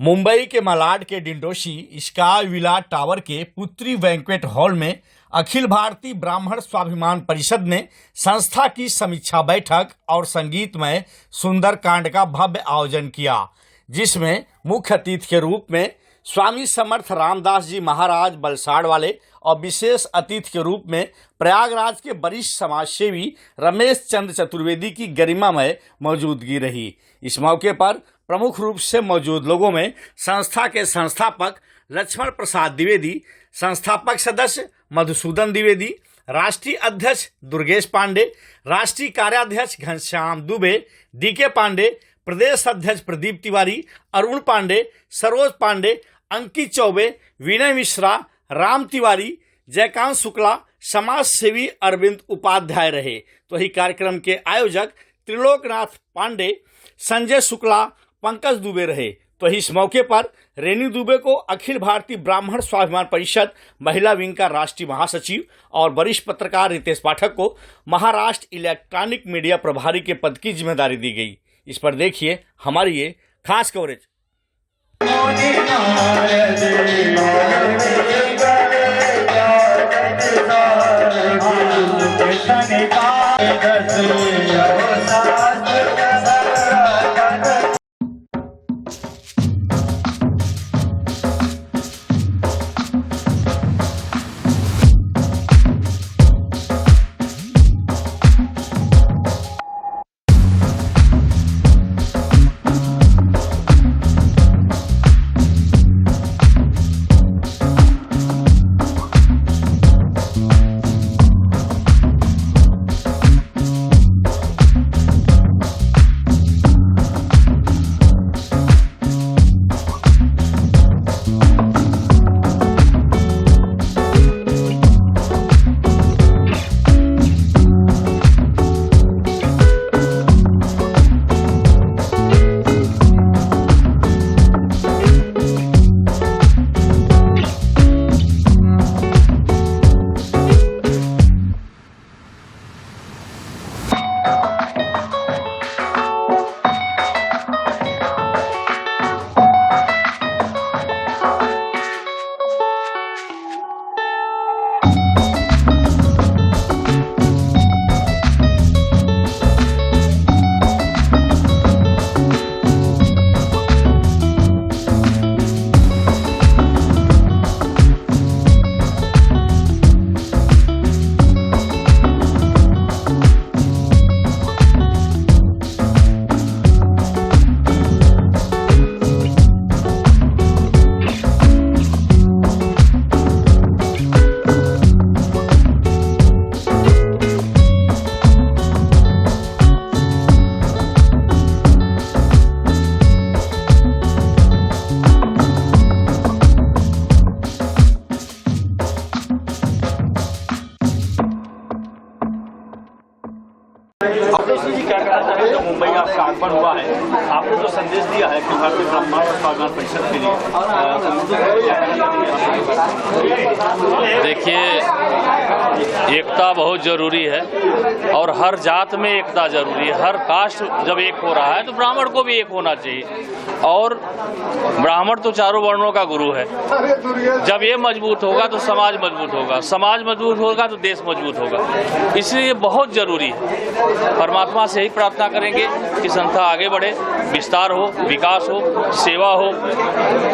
मुंबई के मलाड के Dindoshi sky villa tower के पुत्री बैंक्वेट हॉल में अखिल भारतीय ब्राह्मण स्वाभिमान परिषद ने संस्था की समीक्षा बैठक और संगीतमय सुंदरकांड का भव्य आयोजन किया, जिसमें मुख्य अतिथि के रूप में स्वामी समर्थ रामदास जी महाराज बलसाड़ वाले और विशेष अतिथि के रूप में प्रयागराज के वरिष्ठ समाजसेवी रमेश चंद्र चतुर्वेदी की गरिमामय मौजूदगी रही। इस मौके पर प्रमुख रूप से मौजूद लोगों में संस्था के संस्थापक लक्ष्मण प्रसाद द्विवेदी, संस्थापक सदस्य मधुसूदन द्विवेदी, राष्ट्रीय अध्यक्ष दुर्गेश पांडे, राष्ट्रीय कार्याध्यक्ष घनश्याम दुबे, डीके पांडे, प्रदेश अध्यक्ष प्रदीप तिवारी, अरुण पांडे, सरोज पांडे, अंकित चौबे, विनय मिश्रा, राम तिवारी, जयकांत शुक्ला, समाज सेवी अरविंद उपाध्याय रहे। तो ही कार्यक्रम के आयोजक त्रिलोकनाथ पांडे, संजय शुक्ला, पंकज दुबे रहे। तो इस मौके पर रेणु दुबे को अखिल भारतीय ब्राह्मण स्वाभिमान परिषद महिला विंग का राष्ट्रीय महासचिव और वरिष्ठ पत्रकार रितेश पाठक को महाराष्ट्र इलेक्ट्रॉनिक मीडिया प्रभारी के पद की जिम्मेदारी दी गई। इस पर देखिए हमारी ये खास कवरेज। जी क्या कहना चाहिए जो मुंबई आपका आगमन हुआ है, आपने जो संदेश दिया है अखिल भारतीय ब्राह्मण स्वाभिमान परिषद के लिए, देखिए एकता बहुत जरूरी है और हर जात में एकता जरूरी है। हर कास्ट जब एक हो रहा है तो ब्राह्मण को भी एक होना चाहिए और ब्राह्मण तो चारों वर्णों का गुरु है। जब ये मजबूत होगा तो समाज मजबूत होगा, समाज मजबूत होगा तो देश मजबूत होगा। इसलिए बहुत जरूरी है। परमात्मा से यही प्रार्थना करेंगे कि संस्था आगे बढ़े, विस्तार हो, विकास हो, सेवा हो,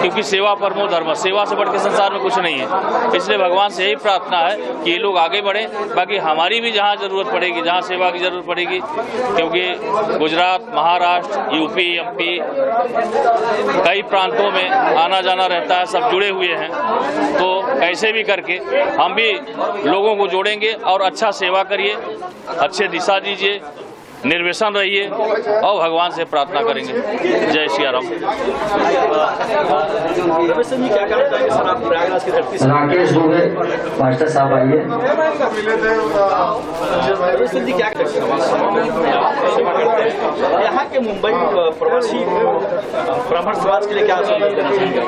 क्योंकि सेवा परमो धर्म, सेवा से बढ़ के संसार में कुछ नहीं है। इसलिए भगवान से यही प्रार्थना है कि ये लोग आगे बढ़े। बाकी हमारी भी जहाँ जरूरत पड़ेगी, जहाँ सेवा की जरूरत पड़ेगी, क्योंकि गुजरात, महाराष्ट्र, यूपी, एमपी कई प्रांतों में आना जाना रहता है, सब जुड़े हुए हैं। तो कैसे भी करके हम भी लोगों को जोड़ेंगे और अच्छा सेवा करिए, अच्छे दिशा दीजिए, निर्व्यसन रहिए और भगवान से प्रार्थना करेंगे। जय सिया राम। रमेश जी क्या कहना चाहेंगे सर, आप प्रयागराज की धरती से? राकेश दुबे मास्टर साहब आइए। रमेश जी क्या सेवा करते हैं यहाँ के मुंबई प्रवासी ब्राह्मण समाज के लिए क्या संदेश देना चाहेंगे?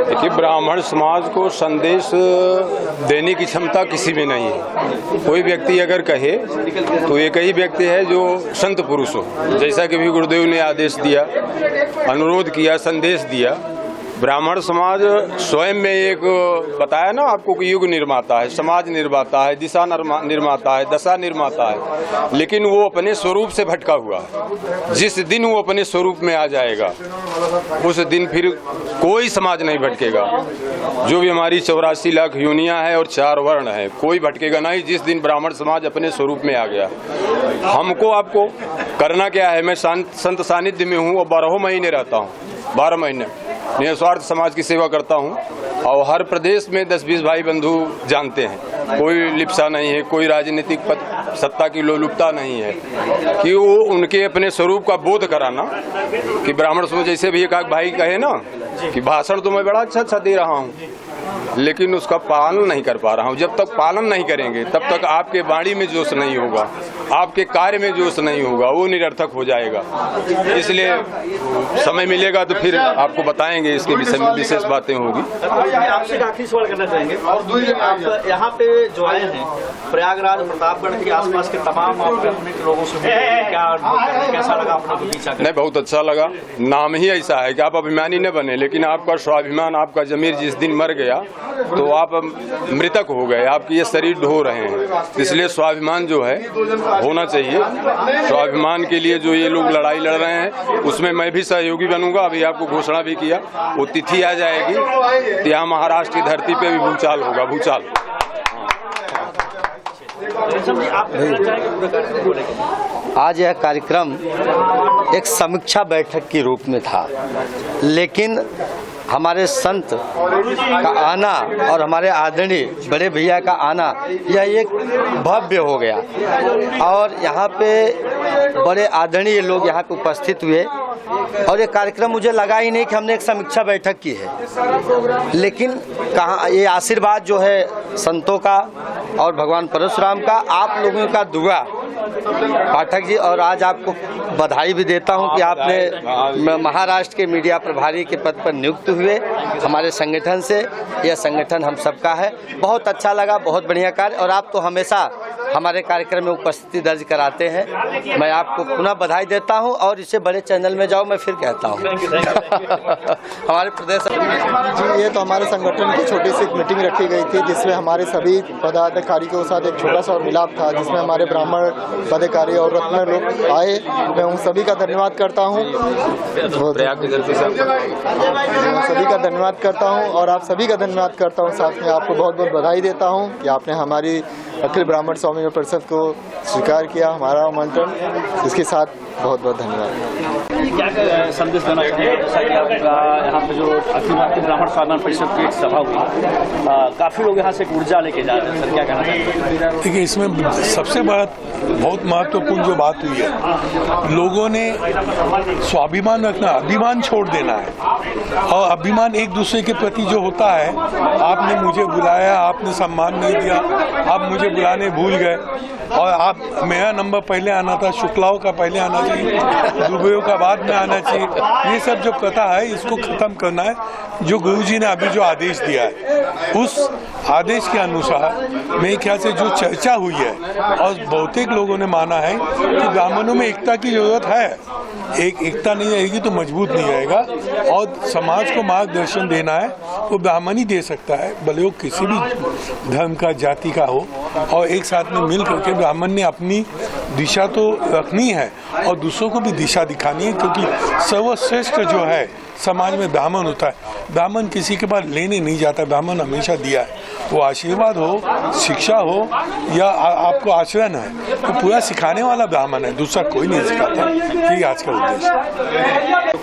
देखिए, ब्राह्मण समाज को संदेश देने की क्षमता किसी में नहीं है। कोई व्यक्ति अगर कहे तो ये कहे वही व्यक्ति है जो संत पुरुष हो, जैसा कि भी गुरुदेव ने आदेश दिया, अनुरोध किया, संदेश दिया। ब्राह्मण समाज स्वयं में एक बताया ना आपको कि युग निर्माता है, समाज निर्माता है, दिशा निर्माता है, दशा निर्माता है, लेकिन वो अपने स्वरूप से भटका हुआ है। जिस दिन वो अपने स्वरूप में आ जाएगा उस दिन फिर कोई समाज नहीं भटकेगा। जो भी हमारी 84 लाख योनियां हैं और 4 वर्ण हैं, कोई भटकेगा नहीं जिस दिन ब्राह्मण समाज अपने स्वरूप में आ गया। हमको आपको करना क्या है, मैं संत सानिध्य में हूँ और 12 महीने रहता हूँ, 12 महीने निस्वार्थ समाज की सेवा करता हूँ और हर प्रदेश में 10-20 भाई बंधु जानते हैं। कोई लिप्सा नहीं है, कोई राजनीतिक सत्ता की लोलुपता नहीं है, कि वो उनके अपने स्वरूप का बोध कराना कि ब्राह्मण समाज जैसे भी एक भाई कहे ना कि भाषण तो मैं बड़ा अच्छा दे रहा हूँ, लेकिन उसका पालन नहीं कर पा रहा हूँ। जब तक पालन नहीं करेंगे तब तक आपके वाणी में जोश नहीं होगा, आपके कार्य में जोश नहीं होगा, वो निरर्थक हो जाएगा। इसलिए समय मिलेगा तो फिर आपको बताएंगे, इसके विषय में विशेष बातें होगी। आपसे आखिरी सवाल करना चाहेंगे, आप यहाँ पे जो आए हैं प्रयागराज प्रतापगढ़ के आसपास के तमाम अपने लोगों से क्या कैसा लगा आपको बीच आकर? नहीं, बहुत अच्छा लगा। नाम ही ऐसा है कि आप अभिमानी न बने, लेकिन आपका स्वाभिमान, आपका जमीर जिस दिन मर गया तो आप मृतक हो गए, आपके ये शरीर ढो रहे हैं। इसलिए स्वाभिमान जो है होना चाहिए। स्वाभिमान के लिए जो ये लोग लड़ाई लड़ रहे हैं उसमें मैं भी सहयोगी बनूंगा। अभी आपको घोषणा भी किया, वो तिथि आ जाएगी तो यहाँ महाराष्ट्र की धरती पे भी भूचाल होगा, भूचाल। आज यह कार्यक्रम एक समीक्षा बैठक के रूप में था, लेकिन हमारे संत का आना और हमारे आदरणीय बड़े भैया का आना यह एक भव्य हो गया और यहाँ पे बड़े आदरणीय लोग यहाँ पे उपस्थित हुए और ये कार्यक्रम मुझे लगा ही नहीं कि हमने एक समीक्षा बैठक की है, लेकिन कहाँ ये आशीर्वाद जो है संतों का और भगवान परशुराम का, आप लोगों का दुआ पाठक जी, और आज आपको बधाई भी देता हूं कि आपने महाराष्ट्र के मीडिया प्रभारी के पद पर नियुक्त हुए हमारे संगठन से। यह संगठन हम सबका है। बहुत अच्छा लगा, बहुत बढ़िया कार्य, और आप तो हमेशा हमारे कार्यक्रम में उपस्थिति दर्ज कराते हैं। मैं आपको पुनः बधाई देता हूं और इसे बड़े चैनल में जाओ, मैं फिर कहता हूं। हमारे प्रदेश जी, ये तो हमारे संगठन की छोटी सी एक मीटिंग रखी गई थी जिसमें हमारे सभी पदाधिकारियों के साथ एक छोटा सा मिलाप था, जिसमें हमारे ब्राह्मण पदाधिकारी और रत्न लोग आए। मैं उन सभी का धन्यवाद करता हूँ, सभी का धन्यवाद करता हूँ और आप सभी का धन्यवाद करता हूँ। साथ में आपको बहुत बहुत बधाई देता हूँ कि आपने हमारी अखिल ब्राह्मण स्वाभिमान परिषद को स्वीकार किया, हमारा आमंत्रण। इसके साथ बहुत बहुत धन्यवाद। क्या संदेश देना चाहिए? जैसा कि आपका यहाँ पे जो अखिल भारतीय ब्राह्मण स्वाभिमान परिषद की एक सभा हुई, काफी लोग यहाँ से एक ऊर्जा लेके जा रहे हैं, सर क्या कहना चाहिए? देखिए, इसमें सबसे बहुत महत्वपूर्ण जो बात हुई है, लोगों ने स्वाभिमान रखना, अभिमान छोड़ देना है। और अभिमान एक दूसरे के प्रति जो होता है, आपने मुझे बुलाया, आपने सम्मान नहीं दिया, आप मुझे बुलाने भूल गए, और आप मेरा नंबर पहले आना था, शुक्लाओं का पहले आना चाहिए, दुबेयों का बाद में आना चाहिए, ये सब जो कथा है इसको खत्म करना है। जो गुरुजी ने अभी जो आदेश दिया है, उस आदेश के अनुसार मेरे ख्याल से जो चर्चा हुई है और बहुतेक लोगों ने माना है कि ब्राह्मणों में एकता की जरूरत है। एकता नहीं रहेगी तो मजबूत नहीं रहेगा, और समाज को मार्गदर्शन देना है वो ब्राह्मण ही दे सकता है, भले वो किसी भी धर्म का, जाति का हो। और एक साथ में मिल करके ब्राह्मण ने अपनी दिशा तो रखनी है और दूसरों को भी दिशा दिखानी है, क्योंकि सर्वश्रेष्ठ जो है समाज में ब्राह्मण होता है। ब्राह्मण किसी के पास लेने नहीं जाता, ब्राह्मण हमेशा दिया है। वो आशीर्वाद हो, शिक्षा हो या आपको आचरण है, तो पूरा सिखाने वाला ब्राह्मण है, दूसरा कोई नहीं सिखाता। यही आज का उद्देश्य।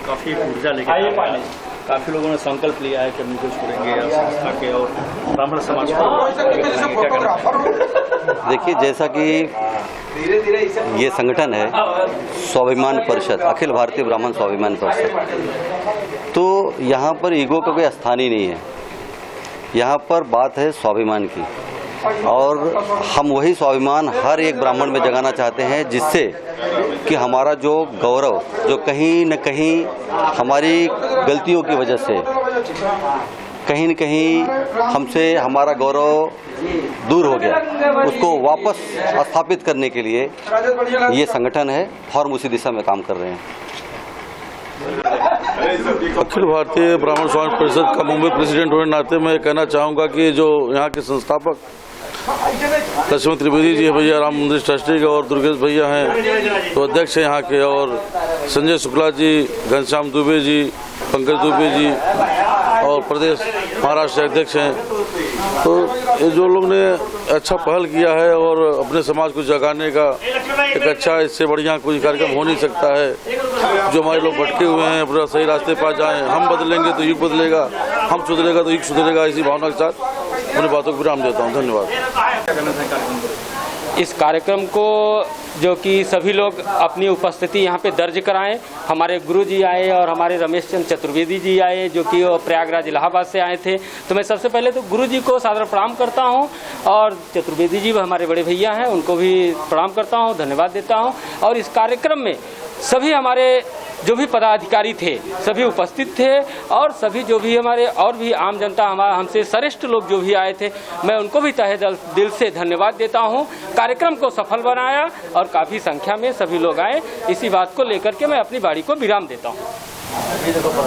काफी ऊर्जा लेके काफी लोगों ने संकल्प लिया है कि हम कुछ करेंगे संस्था के और ब्राह्मण समाज को क्या करना। देखिए, जैसा कि ये संगठन है स्वाभिमान परिषद, अखिल भारतीय ब्राह्मण स्वाभिमान परिषद, तो यहाँ पर ईगो का कोई स्थान ही नहीं है। यहाँ पर बात है स्वाभिमान की, और हम वही स्वाभिमान हर एक ब्राह्मण में जगाना चाहते हैं, जिससे कि हमारा जो गौरव, जो कहीं न कहीं हमारी गलतियों की वजह से कहीं न कहीं हमसे हमारा गौरव दूर हो गया, उसको वापस स्थापित करने के लिए ये संगठन है, फॉर्म उसी दिशा में काम कर रहे हैं। अखिल भारतीय ब्राह्मण समाज परिषद का मुंबई प्रेसिडेंट होने नाते मैं कहना चाहूँगा कि जो यहाँ के संस्थापक लक्ष्मण त्रिवेदी जी भैया, राम मंदिर ट्रस्टी के, और दुर्गेश भैया हैं तो अध्यक्ष हैं यहाँ के, और संजय शुक्ला जी, घनश्याम दुबे जी, पंकज दुबे जी और प्रदेश महाराष्ट्र अध्यक्ष हैं। तो ये जो लोग ने अच्छा पहल किया है और अपने समाज को जगाने का एक अच्छा, इससे बढ़िया कोई कार्यक्रम हो नहीं सकता है। जो हमारे लोग भटके हुए हैं अपना सही रास्ते पर जाएं, हम बदलेंगे तो युग बदलेगा, हम सुधरेगा तो युग सुधरेगा, इसी भावना के साथ अपनी बातों को विराम देता हूँ। धन्यवाद। इस कार्यक्रम को जो कि सभी लोग अपनी उपस्थिति यहाँ पे दर्ज कराएं। हमारे गुरु जी आए और हमारे रमेश चंद्र चतुर्वेदी जी आए जो कि प्रयागराज इलाहाबाद से आए थे। तो मैं सबसे पहले तो गुरु जी को सादर प्रणाम करता हूँ, और चतुर्वेदी जी हमारे बड़े भैया हैं, उनको भी प्रणाम करता हूँ, धन्यवाद देता हूँ। और इस कार्यक्रम में सभी हमारे जो भी पदाधिकारी थे सभी उपस्थित थे, और सभी जो भी हमारे और भी आम जनता, हमारा हमसे श्रेष्ठ लोग जो भी आए थे, मैं उनको भी तहे दिल से धन्यवाद देता हूं। कार्यक्रम को सफल बनाया और काफ़ी संख्या में सभी लोग आए, इसी बात को लेकर के मैं अपनी बाड़ी को विराम देता हूं।